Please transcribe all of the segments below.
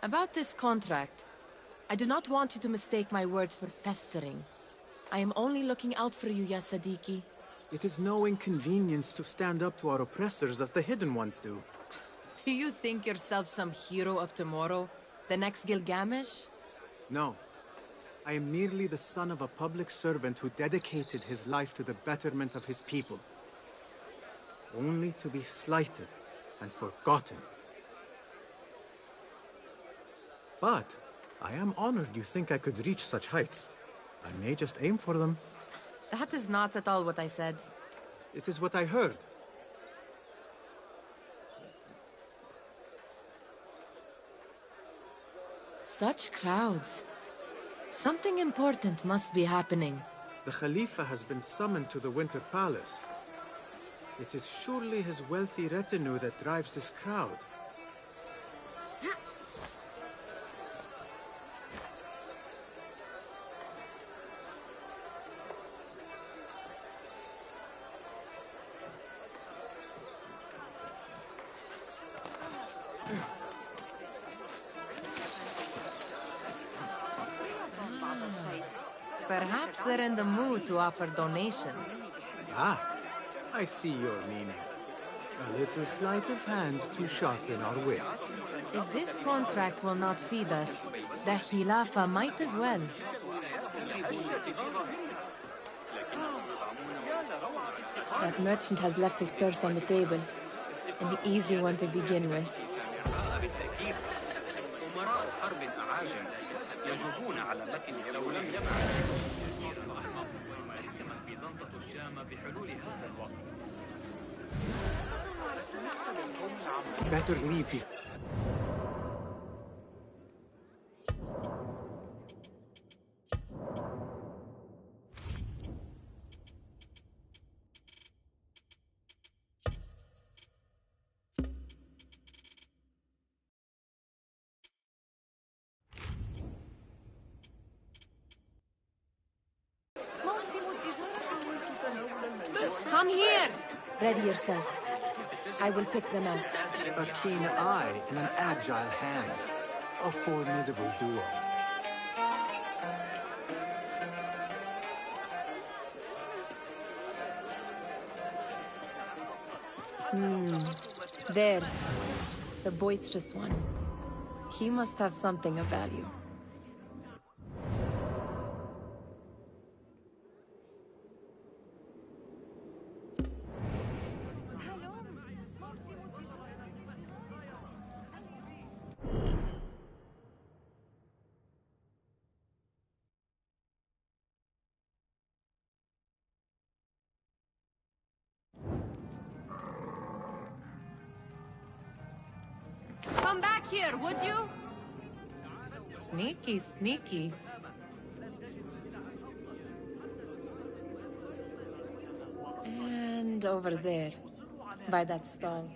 About this contract, I do not want you to mistake my words for pestering. I am only looking out for you, ya Sadiki. It is no inconvenience to stand up to our oppressors as the Hidden Ones do. Do you think yourself some hero of tomorrow? The next Gilgamesh? No. I am merely the son of a public servant who dedicated his life to the betterment of his people. Only to be slighted and forgotten. But I am honored you think I could reach such heights. I may just aim for them. That is not at all what I said. It is what I heard. Such crowds. Something important must be happening. The Khalifa has been summoned to the Winter Palace. It is surely his wealthy retinue that drives this crowd. Perhaps they're in the mood to offer donations. Ah, I see your meaning. A little sleight of hand to sharpen our wits. If this contract will not feed us, the Khilafa might as well. That merchant has left his purse on the table. An easy one to begin with. Better leave. Come here! Ready yourself. I will pick them out. A keen eye and an agile hand. A formidable duo. There. The boisterous one. He must have something of value. Come back here, would you? Sneaky, sneaky. And over there, by that stall,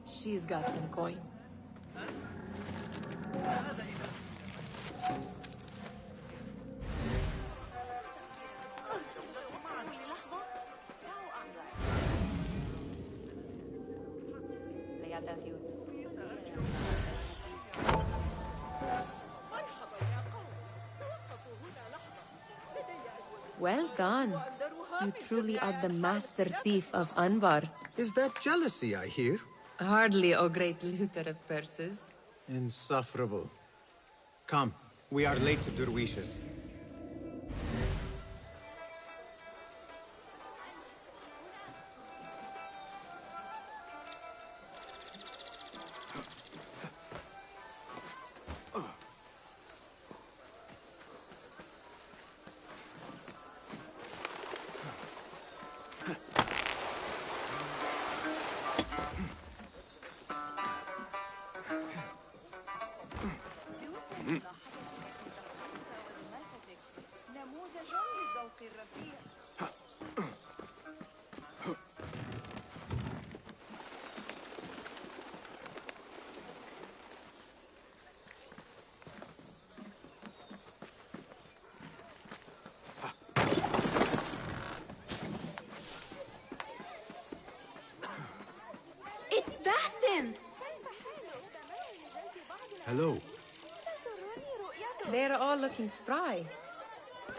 she's got some coin. Well done. You truly are the master thief of Anbar. Is that jealousy I hear? Hardly, O great looter of purses. Insufferable. Come, we are late to Derwishes. It's Basim! Hello. They're all looking spry.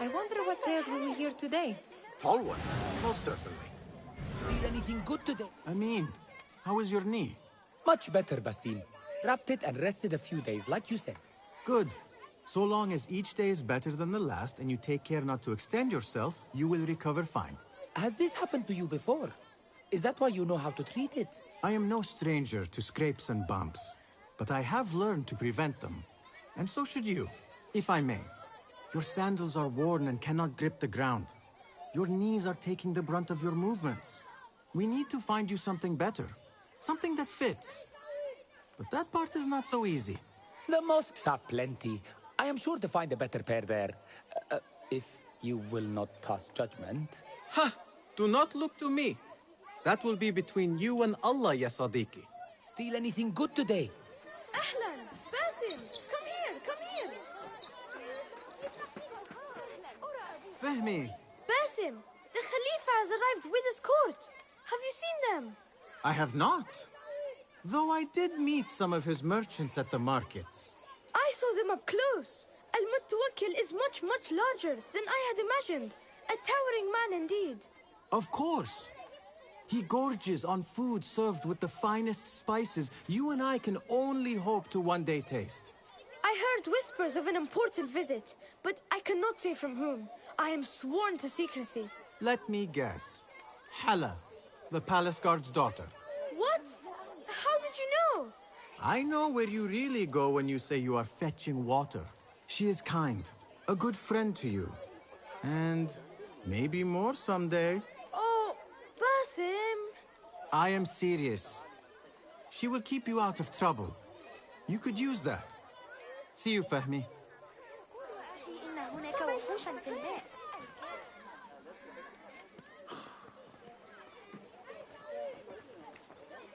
I wonder what tales we will hear today. Tall ones, most certainly. Feel anything good today? Amin, how is your knee? Much better, Basim. Wrapped it and rested a few days, like you said. Good. So long as each day is better than the last and you take care not to extend yourself, you will recover fine. Has this happened to you before? Is that why you know how to treat it? I am no stranger to scrapes and bumps, but I have learned to prevent them. And so should you, if I may. Your sandals are worn and cannot grip the ground. Your knees are taking the brunt of your movements. We need to find you something better. Something that fits. But that part is not so easy. The mosques have plenty. I am sure to find a better pair there. If you will not pass judgment. Ha! Do not look to me. That will be between you and Allah, ya Sadiqi. Steal anything good today? Ahlan! Basim! Come here! Come here! Fehmi, Basim! The Khalifa has arrived with his court! Have you seen them? I have not. Though I did meet some of his merchants at the markets. I saw them up close. Al-Mutawakkil is much, much larger than I had imagined. A towering man indeed. Of course. He gorges on food served with the finest spices you and I can only hope to one day taste. I heard whispers of an important visit, but I cannot say from whom. I am sworn to secrecy. Let me guess. Hala, the palace guard's daughter. What? How did you know? I know where you really go when you say you are fetching water. She is kind, a good friend to you. And maybe more someday. Oh, Basim. I am serious. She will keep you out of trouble. You could use that. See you, Fahmi.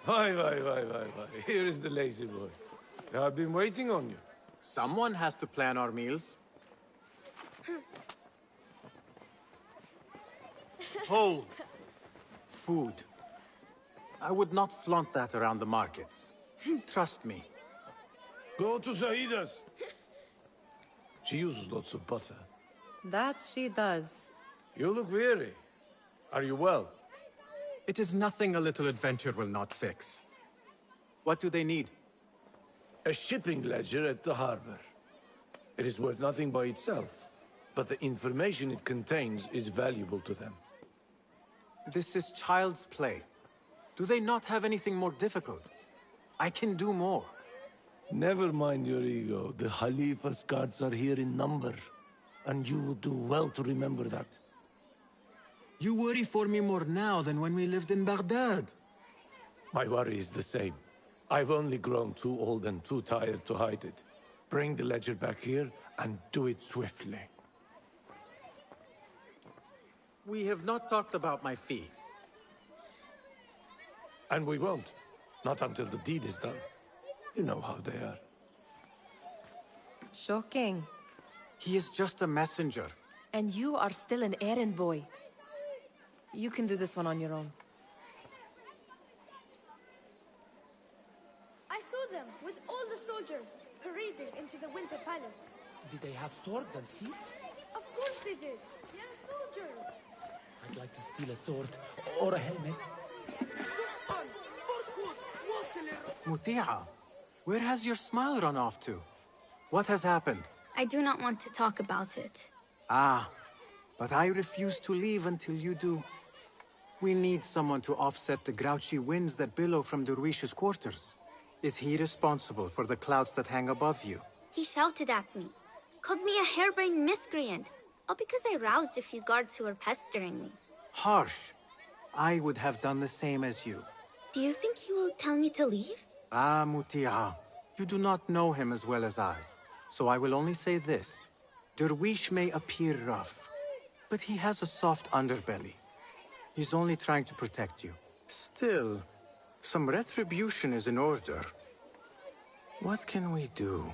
Why. Here is the lazy boy. I've been waiting on you. Someone has to plan our meals. Hold. Food. I would not flaunt that around the markets. Trust me. Go to Zaida's. She uses lots of butter. That she does. You look weary. Are you well? It is nothing a little adventure will not fix. What do they need? A shipping ledger at the harbor. It is worth nothing by itself, but the information it contains is valuable to them. This is child's play. Do they not have anything more difficult? I can do more. Never mind your ego. The Khalifa's guards are here in number, and you will do well to remember that. You worry for me more now than when we lived in Baghdad. My worry is the same. I've only grown too old and too tired to hide it. Bring the ledger back here, and do it swiftly. We have not talked about my fee. And we won't. Not until the deed is done. You know how they are. Shocking. He is just a messenger. And you are still an errand boy. You can do this one on your own. I saw them with all the soldiers parading into the Winter Palace. Did they have swords and shields? Of course they did. They are soldiers. I'd like to steal a sword or a helmet. Muti'a, where has your smile run off to? What has happened? I do not want to talk about it. Ah, but I refuse to leave until you do. We need someone to offset the grouchy winds that billow from Derwish's quarters. Is he responsible for the clouds that hang above you? He shouted at me, called me a harebrained miscreant, all because I roused a few guards who were pestering me. Harsh. I would have done the same as you. Do you think he will tell me to leave? Ah, Muti'a, you do not know him as well as I. so I will only say this. Derwish may appear rough, but he has a soft underbelly. He's only trying to protect you. Still, some retribution is in order. What can we do?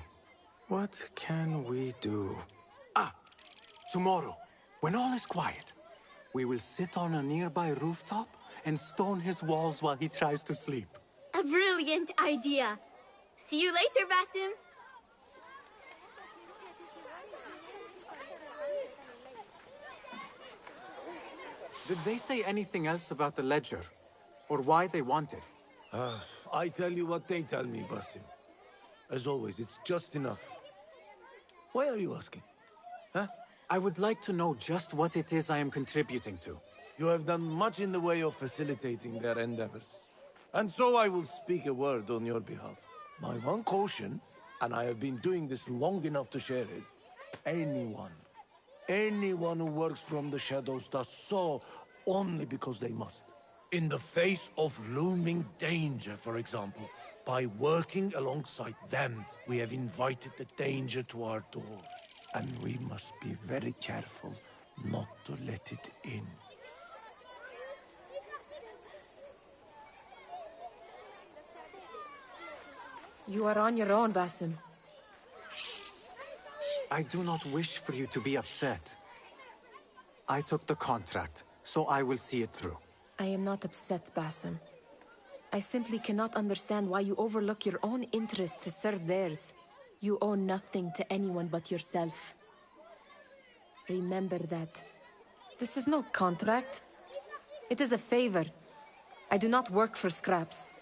What can we do? Ah! Tomorrow, when all is quiet, we will sit on a nearby rooftop and stone his walls while he tries to sleep. A brilliant idea. See you later, Basim. Did they say anything else about the ledger? Or why they want it? I tell you what they tell me, Basim. As always, it's just enough. Why are you asking? Huh? I would like to know just what it is I am contributing to. You have done much in the way of facilitating their endeavors. And so I will speak a word on your behalf. My one caution, and I have been doing this long enough to share it, anyone who works from the shadows does so only because they must. In the face of looming danger, for example. By working alongside them, we have invited the danger to our door. And we must be very careful not to let it in. You are on your own, Basim. I do not wish for you to be upset. I took the contract, so I will see it through. I am not upset, Basim. I simply cannot understand why you overlook your own interests to serve theirs. You owe nothing to anyone but yourself. Remember that. This is no contract. It is a favor. I do not work for scraps.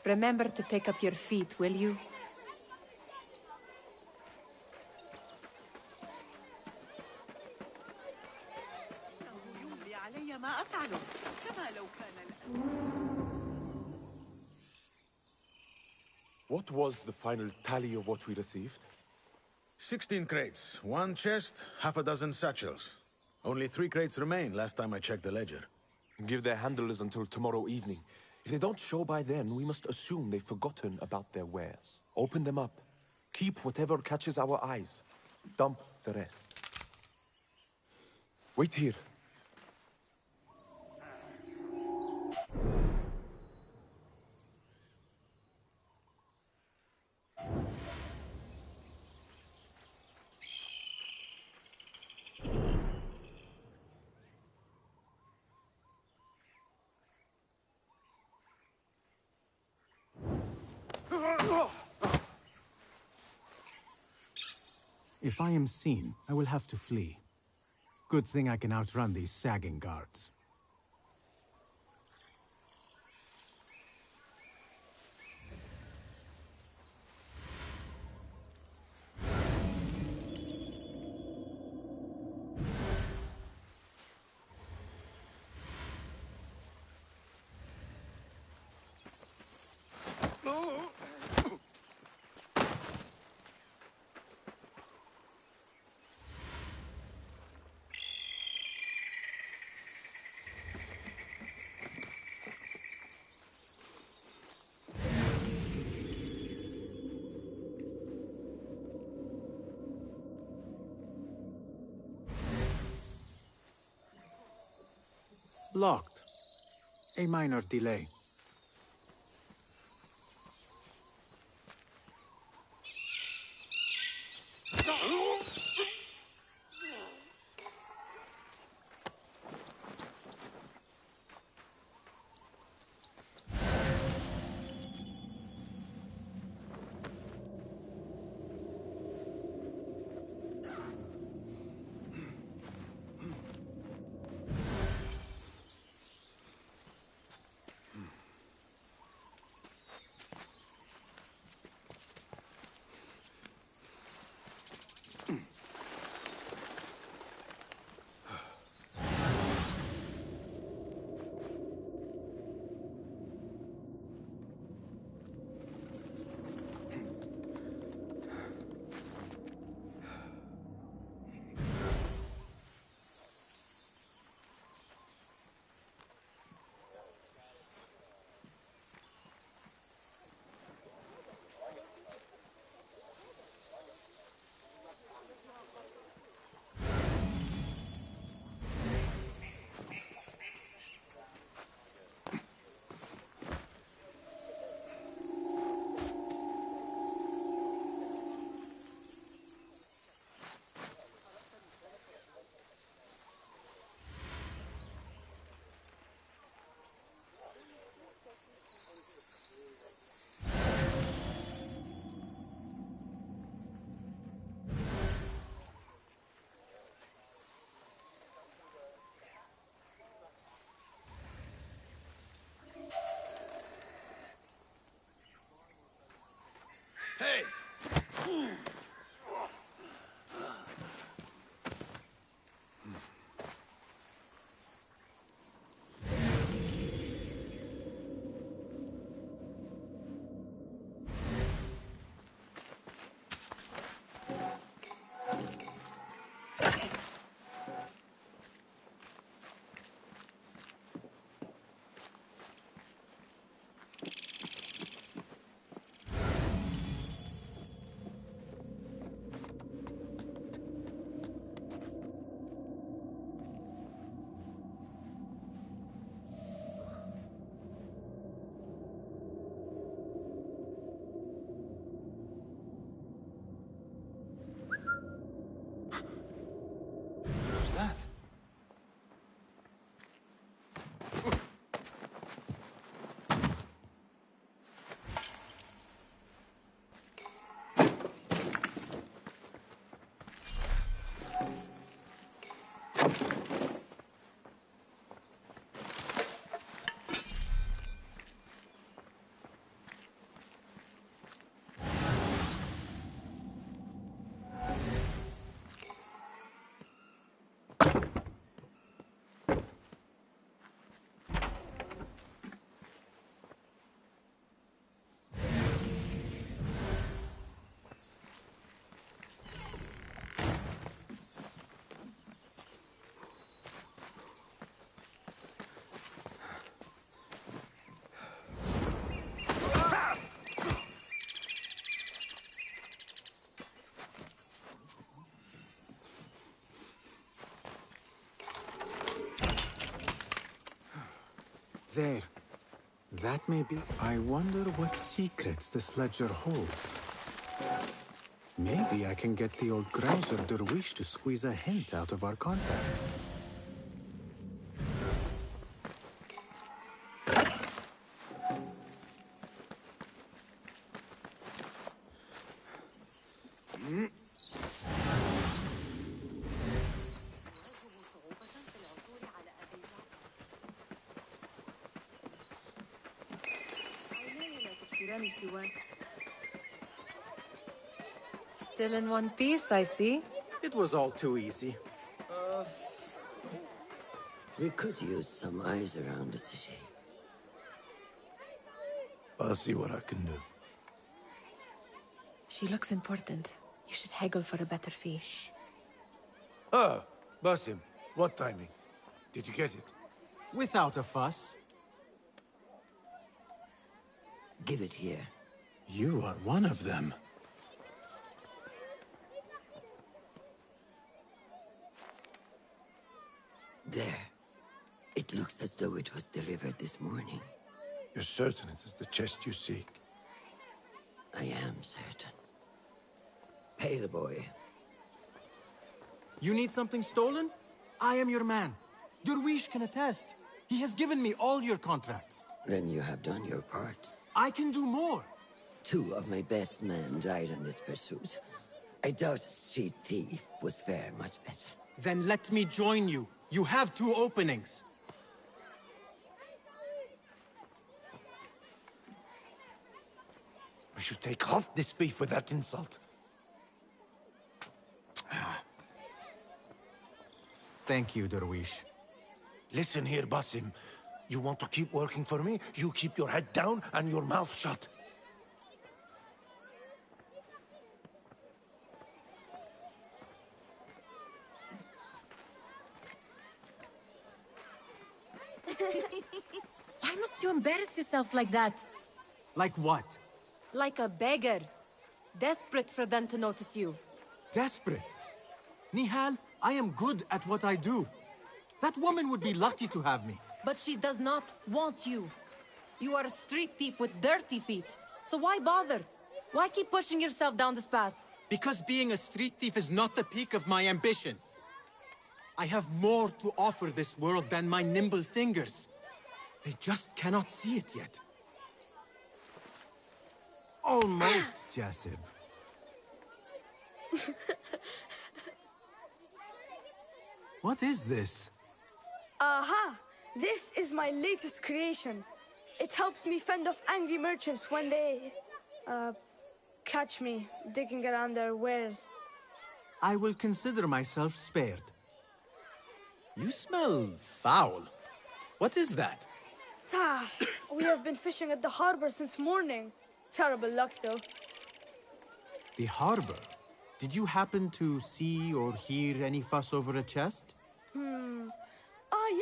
Remember to pick up your feet, will you? What was the final tally of what we received? 16 crates, 1 chest, half a dozen satchels. Only 3 crates remain last time I checked the ledger. Give their handlers until tomorrow evening. If they don't show by then, we must assume they've forgotten about their wares. Open them up. Keep whatever catches our eyes. Dump the rest. Wait here. If I am seen, I will have to flee. Good thing I can outrun these sagging guards. Locked. A minor delay. there. That may be... I wonder what secrets this ledger holds. Maybe I can get the old grouser Derwish to squeeze a hint out of our contact. Still in one piece, I see. It was all too easy. We could use some eyes around the city. I'll see what I can do. She looks important. You should haggle for a better fee. Ah, Basim, what timing? Did you get it? Without a fuss. Give it here. You are one of them. There. It looks as though it was delivered this morning. You're certain it is the chest you seek? I am certain. Pay the boy. You need something stolen? I am your man. Derwish can attest. He has given me all your contracts. Then you have done your part. I can do more. 2 of my best men died in this pursuit. I doubt a street thief would fare much better. Then let me join you. You have 2 openings. We should take half this thief with that insult. Thank you, Derwish. Listen here, Basim. You want to keep working for me? You keep your head down and your mouth shut. Why must you embarrass yourself like that? Like what? Like a beggar. Desperate for them to notice you. Desperate? Nihal, I am good at what I do. That woman would be lucky to have me. But she does not want you. You are a street thief with dirty feet. So why bother? Why keep pushing yourself down this path? Because being a street thief is not the peak of my ambition. I have more to offer this world than my nimble fingers. They just cannot see it yet. Almost, Jasib. What is this? Aha! This is my latest creation. It helps me fend off angry merchants when they... catch me digging around their wares. I will consider myself spared. You smell foul. What is that? We have been fishing at the harbor since morning. Terrible luck, though. The harbor? Did you happen to see or hear any fuss over a chest?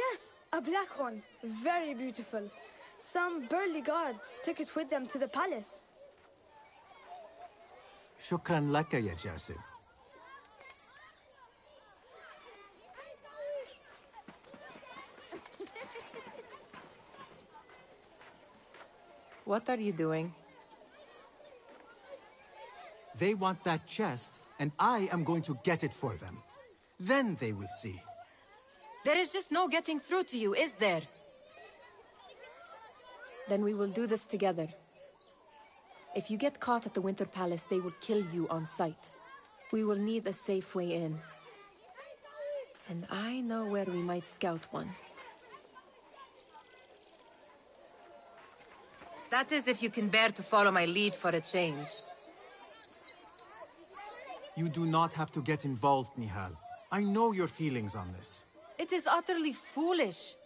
Yes, a black one. Very beautiful. Some burly guards took it with them to the palace. Shukran laka, ya Jasib. What are you doing? They want that chest, and I am going to get it for them. Then they will see. There is just no getting through to you, is there? Then we will do this together. If you get caught at the Winter Palace, they will kill you on sight. We will need a safe way in. And I know where we might scout one. That is if you can bear to follow my lead for a change. You do not have to get involved, Nihal. I know your feelings on this. It is utterly foolish.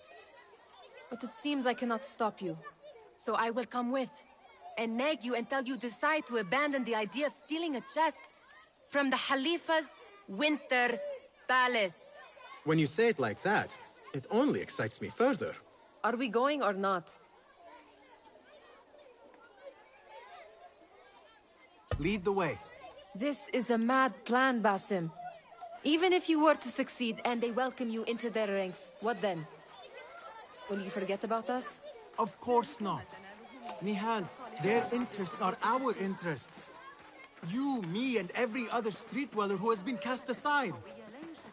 But it seems I cannot stop you. So I will come with, and nag you until you decide to abandon the idea of stealing a chest from the Khalifa's Winter Palace. When you say it like that, it only excites me further. Are we going or not? Lead the way. This is a mad plan, Basim. Even if you were to succeed and they welcome you into their ranks, what then? Will you forget about us? Of course not. Nihal, their interests are our interests. You, me, and every other street dweller who has been cast aside.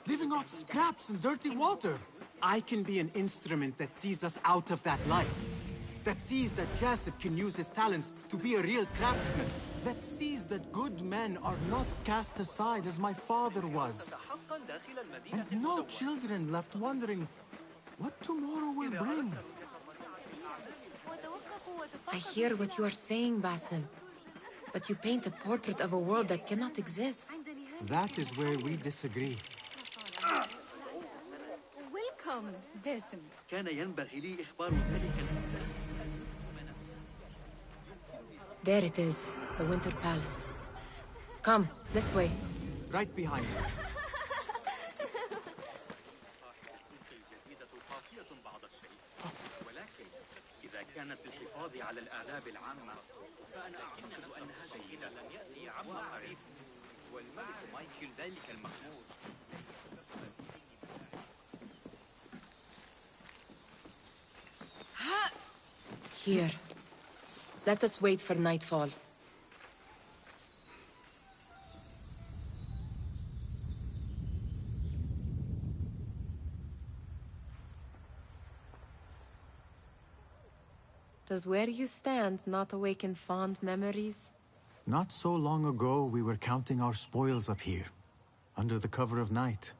Living off scraps and dirty water. I can be an instrument that sees us out of that life. That sees that Jasip can use his talents to be a real craftsman. That sees that good men are not cast aside as my father was. And no children left wondering what tomorrow will bring. I hear what you are saying, Basim. But you paint a portrait of a world that cannot exist. That is where we disagree. Welcome, Basim. There it is, the Winter Palace. Come, this way. Right behind you. كانت الحفاظ على الآداب العامة فأنا أعتقد أنها جيدة لم يأتي عما قريب والملك مايكل ذلك المخمور Here. Let us wait for nightfall. Does where you stand not awaken fond memories? Not so long ago, we were counting our spoils up here, under the cover of night.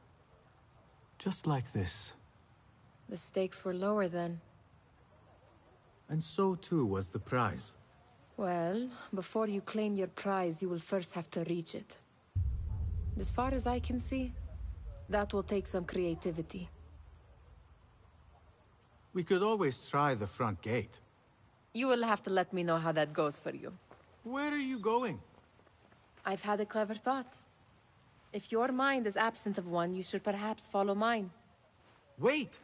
Just like this. The stakes were lower then. And so too was the prize. Well, before you claim your prize, you will first have to reach it. As far as I can see, that will take some creativity. We could always try the front gate. You will have to let me know how that goes for you. Where are you going? I've had a clever thought. If your mind is absent of one, you should perhaps follow mine. Wait!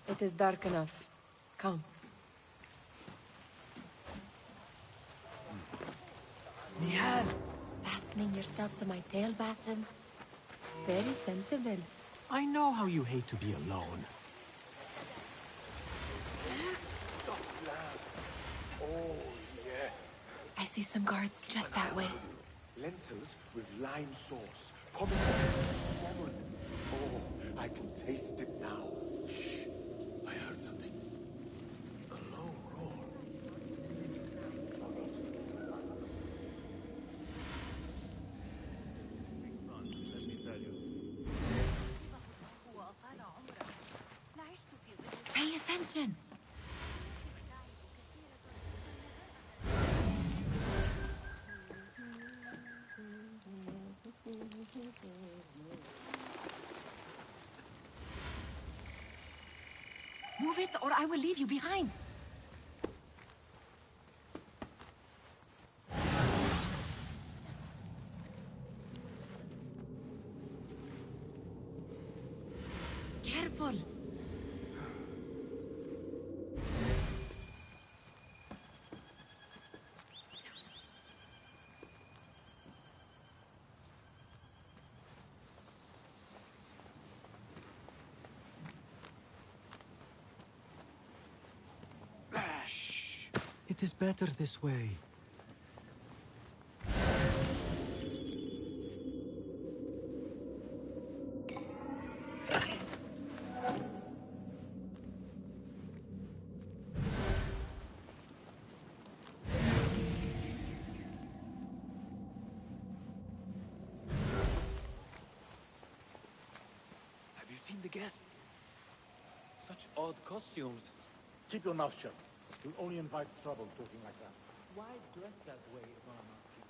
It is dark enough. Come. Nihal! Fastening yourself to my tail, Basim? Very sensible. I know how you hate to be alone. Oh, yeah. I see some guards just that way. Lentils with lime sauce. Come on. Oh, I can taste it now. Shh. I heard something. A low roar. Let me tell you. Pay attention! Move it, or I will leave you behind. Careful. It is better this way. Have you seen the guests? Such Such odd costumes. Keep your mouth shut. You'll only invite trouble talking like that. Why dress that way is what I'm asking.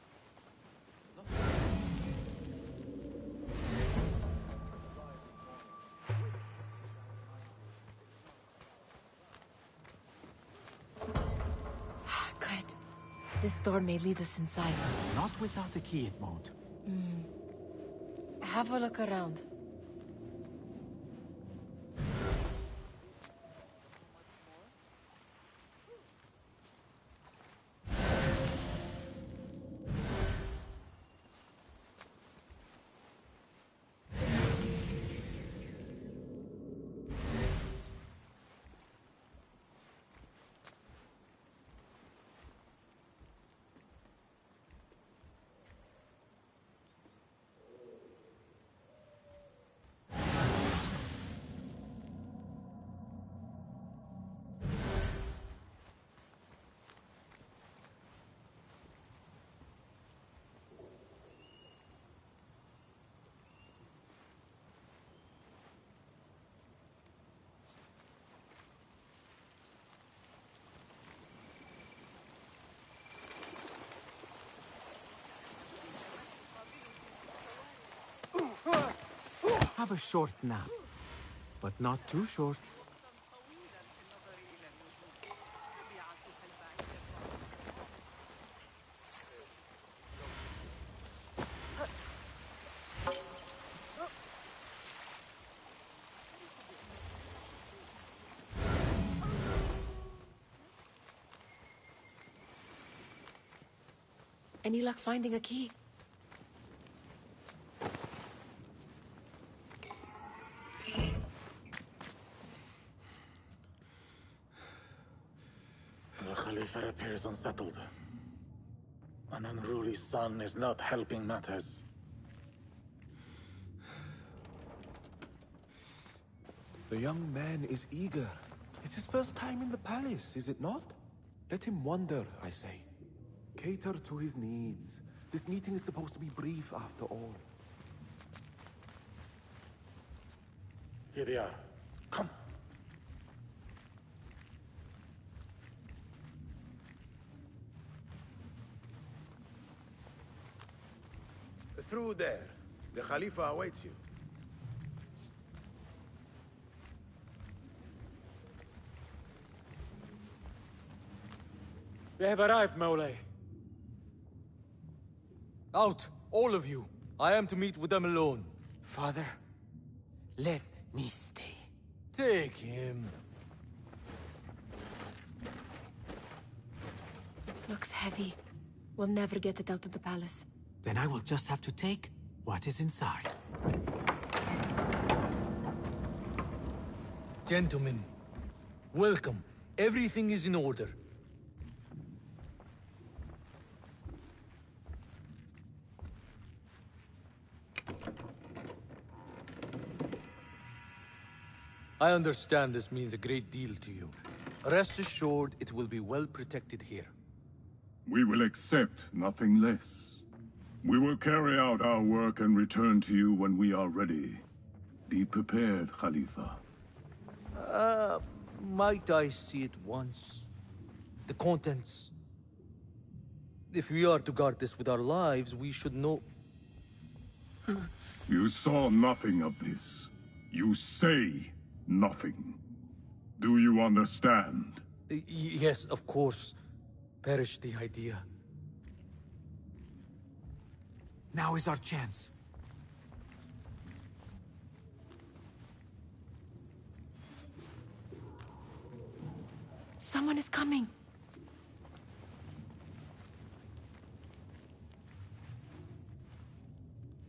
Good. This door may lead us inside. Not without a key, it won't. Have a look around. Have a short nap, but not too short. Any luck finding a key? The Khalifa appears unsettled. An unruly son is not helping matters. The young man is eager. It's his first time in the palace, is it not? Let him wander, I say. Cater to his needs. This meeting is supposed to be brief after all. Here they are. Come. Through there. The Khalifa awaits you. They have arrived, Mawlay. Out, all of you. I am to meet with them alone. Father, let me stay. Take him. Looks heavy. We'll never get it out of the palace. Then I will just have to take what is inside. Gentlemen, welcome. Everything is in order. I understand this means a great deal to you. Rest assured, it will be well protected here. We will accept nothing less. We will carry out our work and return to you when we are ready. Be prepared, Khalifa. Might I see it once? The contents. If we are to guard this with our lives, we should know... You saw nothing of this. You say nothing. Do you understand? Yes, of course. Perish the idea. Now is our chance. Someone is coming.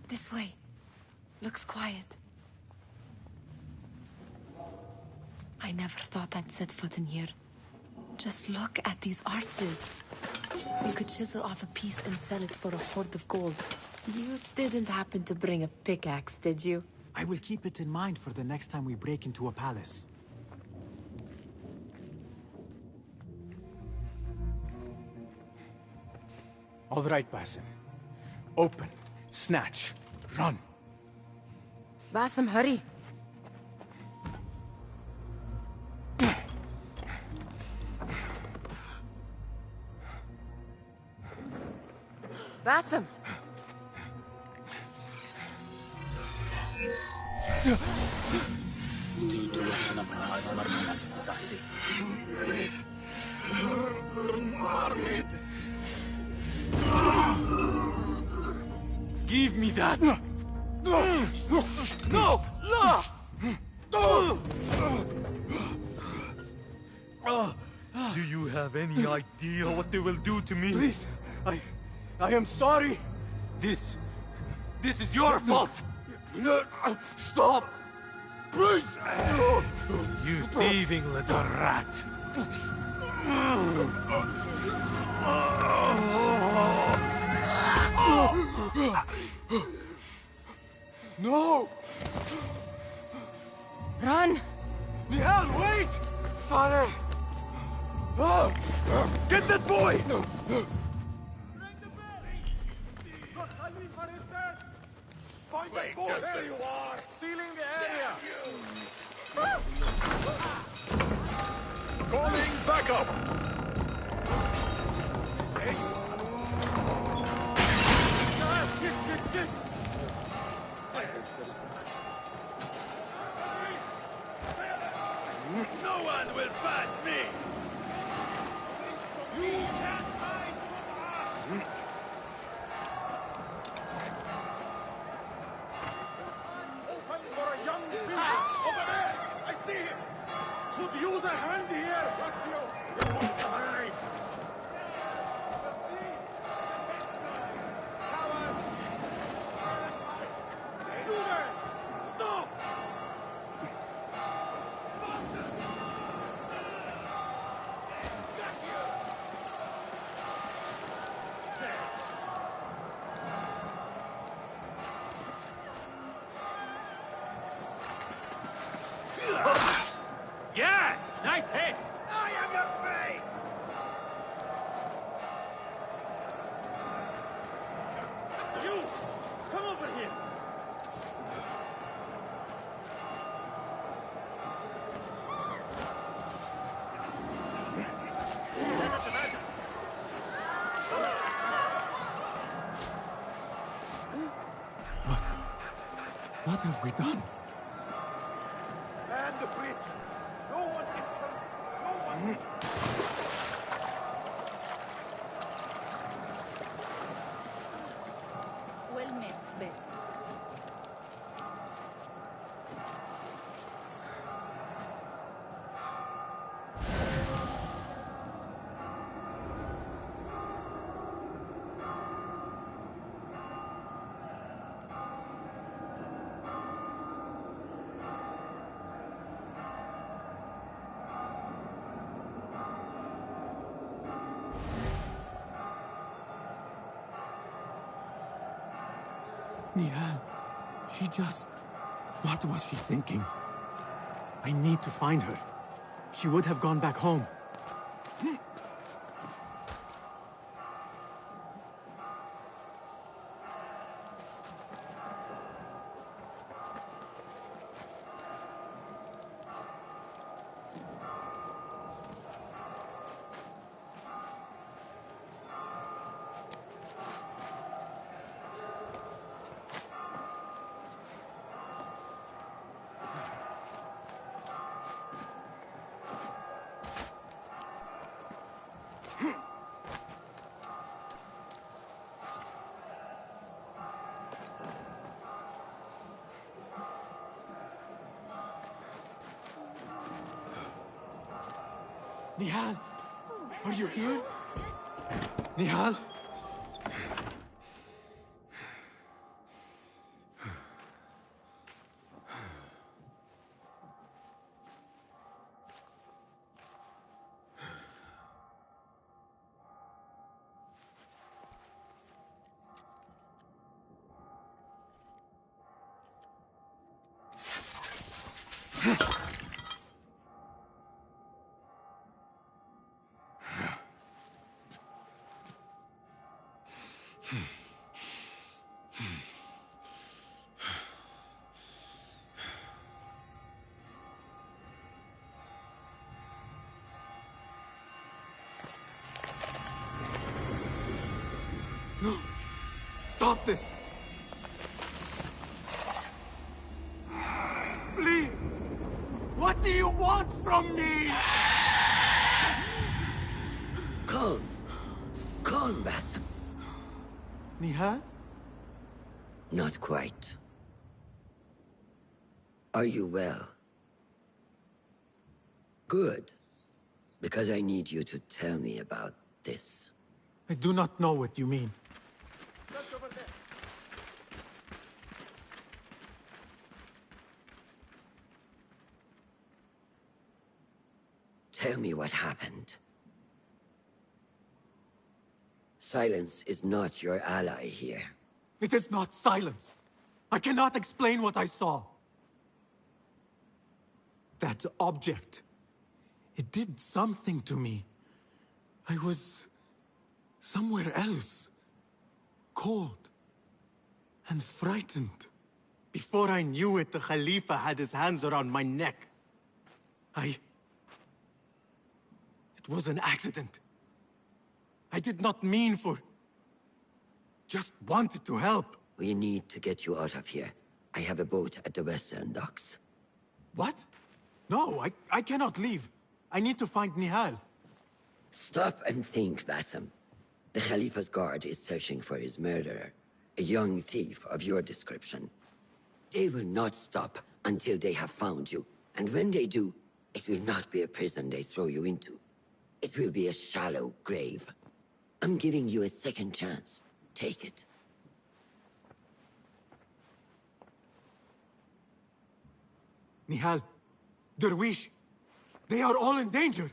This way. Looks quiet. I never thought I'd set foot in here. Just look at these arches. You could chisel off a piece and sell it for a hoard of gold. You didn't happen to bring a pickaxe, did you? I will keep it in mind for the next time we break into a palace. All right, Basim. Open, snatch, run. Basim, hurry. Basim! Give me that! No! No! Do you have any idea what they will do to me? Please, I am sorry. This is your fault! Stop! Please! You thieving little rat! No! Run! Nihal, wait! Father! Get that boy! Find that boy! There you are! Sealing the area! Calling backup! No one will find me! You can't hide from us! Open for a young beast! Over there! I see him! Could use a hand here! What you want to hide! Stop! Yes! Nice hit! I am your fate! You! Come over here! What have we done? Man the bridge! No one enters! No one... Well met, best. Nihal, she just... What was she thinking? I need to find her. She would have gone back home. Nihal, are you here? Nihal? No, Stop this! Please! What do you want from me? Calm. Calm, Basim. Nihal? Not quite. Are you well? Good. Because I need you to tell me about this. I do not know what you mean. Tell me what happened. Silence is not your ally here. It is not silence. I cannot explain what I saw. That object. It did something to me. I was somewhere else. Cold. And frightened. Before I knew it, the Khalifa had his hands around my neck. It was an accident. I did not mean for... Just wanted to help. We need to get you out of here. I have a boat at the western docks. What? No, I cannot leave. I need to find Nihal. Stop and think, Basim. The Khalifa's guard is searching for his murderer. A young thief of your description. They will not stop until they have found you. And when they do, it will not be a prison they throw you into. It will be a shallow grave. I'm giving you a second chance. Take it. Nihal, Derwish, they are all in danger.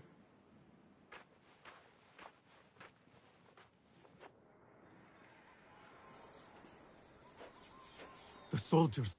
The soldiers.